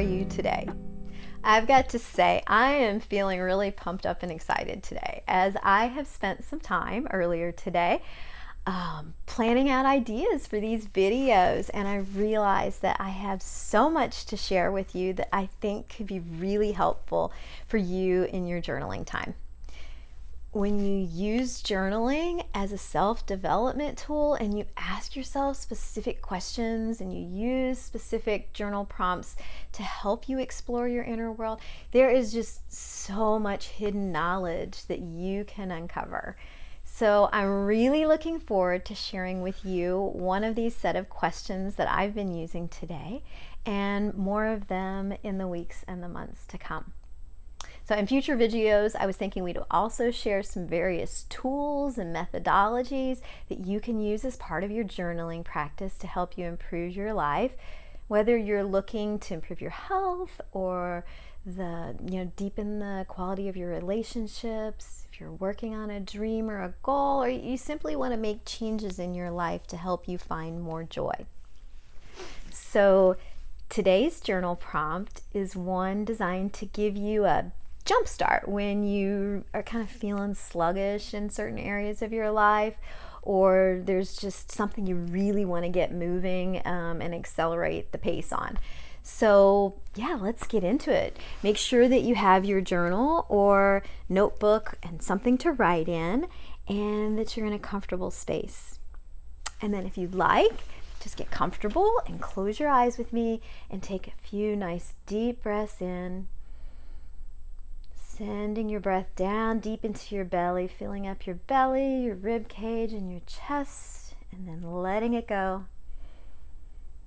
are you today? I've got to say, I am feeling really pumped up and excited today as I have spent some time earlier today planning out ideas for these videos, and I realized that I have so much to share with you that I think could be really helpful for you in your journaling time. When you use journaling as a self-development tool and you ask yourself specific questions and you use specific journal prompts to help you explore your inner world, there is just so much hidden knowledge that you can uncover. So I'm really looking forward to sharing with you one of these set of questions that I've been using today, and more of them in the weeks and the months to come. So in future videos, I was thinking we'd also share some various tools and methodologies that you can use as part of your journaling practice to help you improve your life, whether you're looking to improve your health or deepen the quality of your relationships, if you're working on a dream or a goal, or you simply want to make changes in your life to help you find more joy. So today's journal prompt is one designed to give you a jumpstart when you are kind of feeling sluggish in certain areas of your life, or there's just something you really want to get moving and accelerate the pace on. So yeah, let's get into it. Make sure that you have your journal or notebook and something to write in, and that you're in a comfortable space. And then if you'd like, just get comfortable and close your eyes with me and take a few nice deep breaths in. Sending your breath down deep into your belly, filling up your belly, your rib cage, and your chest, and then letting it go.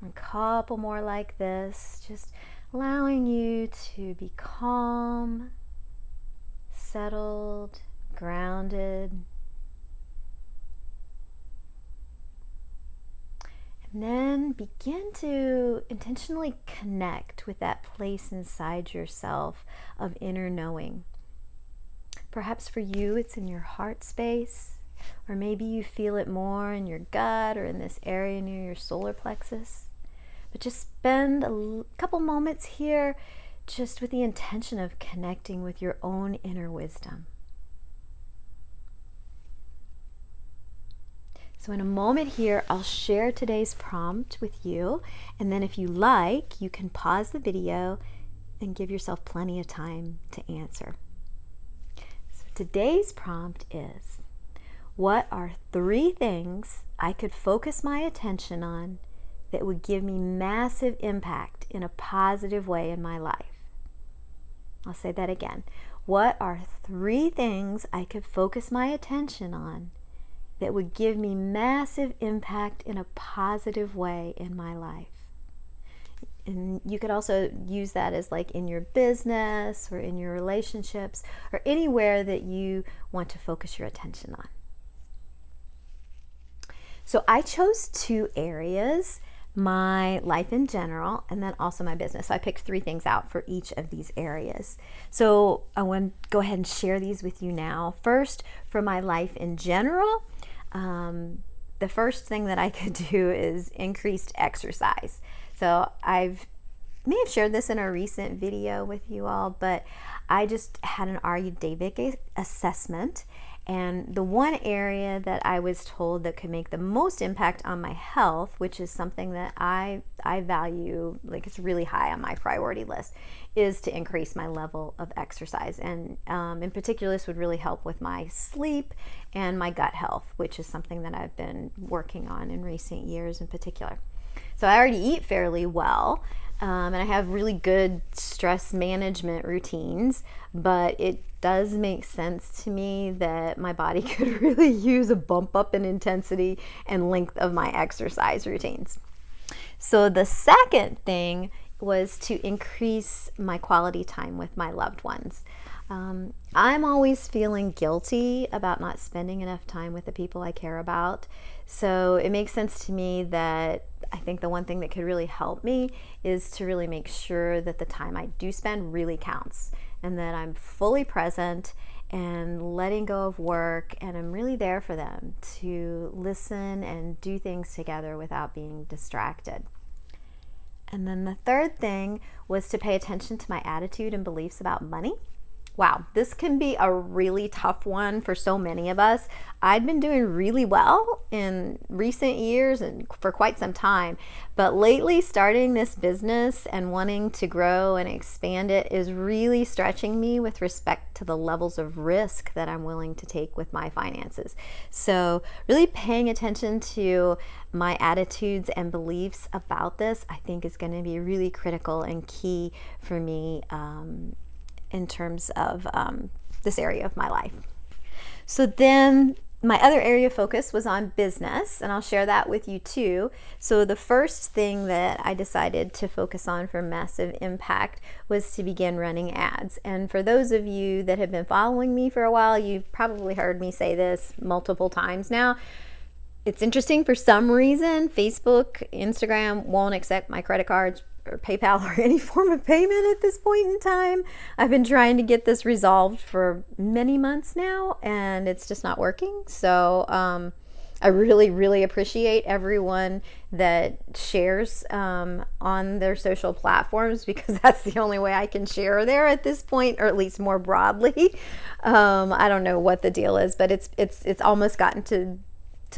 A couple more like this, just allowing you to be calm, settled, grounded. And then begin to intentionally connect with that place inside yourself of inner knowing. Perhaps for you, it's in your heart space, or maybe you feel it more in your gut or in this area near your solar plexus. But just spend a couple moments here just with the intention of connecting with your own inner wisdom. So in a moment here, I'll share today's prompt with you, and then if you like, you can pause the video and give yourself plenty of time to answer. So today's prompt is, what are 3 things I could focus my attention on that would give me massive impact in a positive way in my life? I'll say that again. What are 3 things I could focus my attention on that would give me massive impact in a positive way in my life? And you could also use that as like in your business or in your relationships or anywhere that you want to focus your attention on. So I chose 2 areas: my life in general and then also my business. So I picked 3 things out for each of these areas. So I want to go ahead and share these with you now. First, for my life in general, the first thing that I could do is increased exercise. So may have shared this in a recent video with you all, but I just had an Ayurvedic assessment, and the one area that I was told that could make the most impact on my health, which is something that I value, like it's really high on my priority list, is to increase my level of exercise. And in particular, this would really help with my sleep and my gut health, which is something that I've been working on in recent years in particular. So I already eat fairly well, and I have really good stress management routines, but it does make sense to me that my body could really use a bump up in intensity and length of my exercise routines. So the second thing was to increase my quality time with my loved ones. I'm always feeling guilty about not spending enough time with the people I care about. So it makes sense to me that I think the one thing that could really help me is to really make sure that the time I do spend really counts and that I'm fully present and letting go of work, and I'm really there for them to listen and do things together without being distracted. And then the third thing was to pay attention to my attitude and beliefs about money. Wow, this can be a really tough one for so many of us. I'd been doing really well in recent years and for quite some time, but lately starting this business and wanting to grow and expand it is really stretching me with respect to the levels of risk that I'm willing to take with my finances. So really paying attention to my attitudes and beliefs about this, I think, is going to be really critical and key for me in terms of this area of my life. So then my other area of focus was on business, and I'll share that with you too. So the first thing that I decided to focus on for massive impact was to begin running ads. And for those of you that have been following me for a while, you've probably heard me say this multiple times now. It's interesting, for some reason, Facebook, Instagram won't accept my credit cards or PayPal or any form of payment at this point in time. I've been trying to get this resolved for many months now, and it's just not working. So I really, really appreciate everyone that shares on their social platforms, because that's the only way I can share there at this point, or at least more broadly. I don't know what the deal is, but it's almost gotten to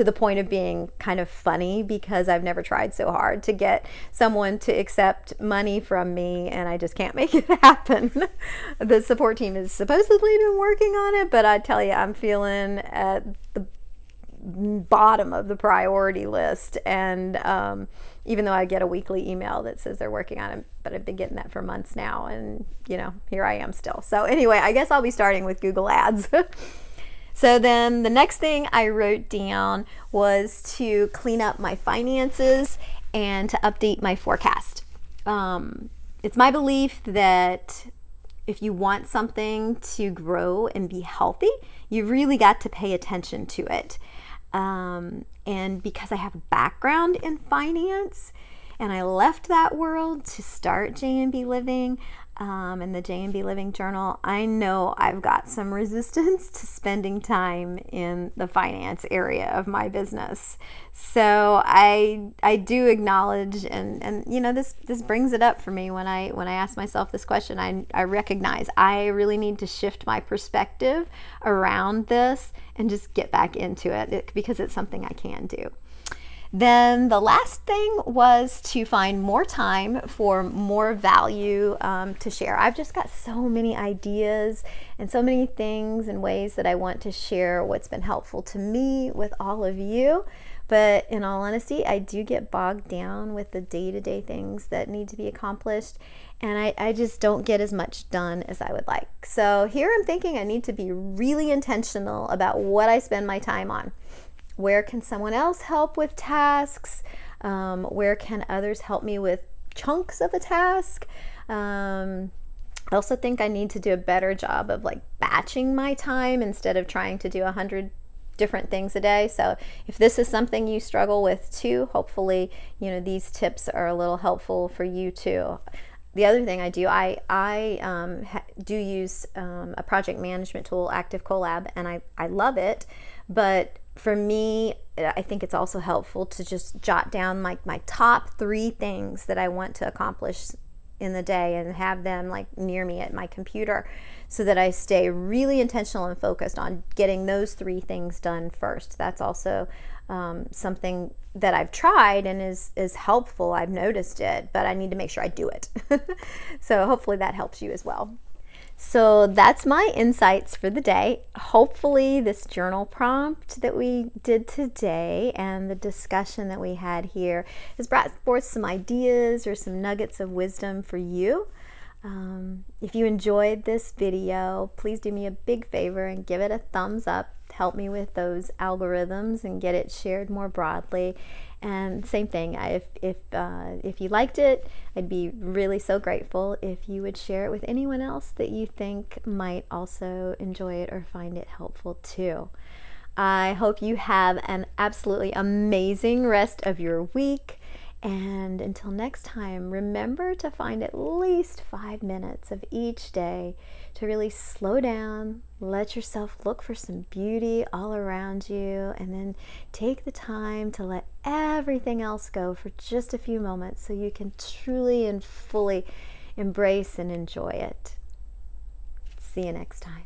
the point of being kind of funny, because I've never tried so hard to get someone to accept money from me, and I just can't make it happen. The support team has supposedly been working on it, but I tell you, I'm feeling at the bottom of the priority list. And even though I get a weekly email that says they're working on it, but I've been getting that for months now, and here I am still. So anyway, I guess I'll be starting with Google Ads. So then the next thing I wrote down was to clean up my finances and to update my forecast. It's my belief that if you want something to grow and be healthy, you really got to pay attention to it. And because I have a background in finance, and I left that world to start J&B Living, and the J&B Living Journal, I know I've got some resistance to spending time in the finance area of my business. So I do acknowledge, and this brings it up for me when I ask myself this question. I recognize I really need to shift my perspective around this and just get back into it, because it's something I can do. Then the last thing was to find more time for more value to share. I've just got so many ideas and so many things and ways that I want to share what's been helpful to me with all of you. But in all honesty, I do get bogged down with the day-to-day things that need to be accomplished, and I just don't get as much done as I would like. So here I'm thinking I need to be really intentional about what I spend my time on. Where can someone else help with tasks? Where can others help me with chunks of a task? I also think I need to do a better job of batching my time instead of trying to do 100 different things a day. So if this is something you struggle with too, hopefully these tips are a little helpful for you too. The other thing I do, I do use a project management tool, Active Collab, and I love it. But for me, I think it's also helpful to just jot down my top 3 things that I want to accomplish in the day and have them near me at my computer, so that I stay really intentional and focused on getting those 3 things done first. That's also something that I've tried and is helpful. I've noticed it, but I need to make sure I do it. So hopefully that helps you as well. So that's my insights for the day. Hopefully this journal prompt that we did today and the discussion that we had here has brought forth some ideas or some nuggets of wisdom for you. If you enjoyed this video, please do me a big favor and give it a thumbs up. Help me with those algorithms and get it shared more broadly. And same thing, if you liked it, I'd be really so grateful if you would share it with anyone else that you think might also enjoy it or find it helpful too. I hope you have an absolutely amazing rest of your week, And until next time, remember to find at least 5 minutes of each day to really slow down, let yourself look for some beauty all around you, and then take the time to let everything else go for just a few moments so you can truly and fully embrace and enjoy it. See you next time.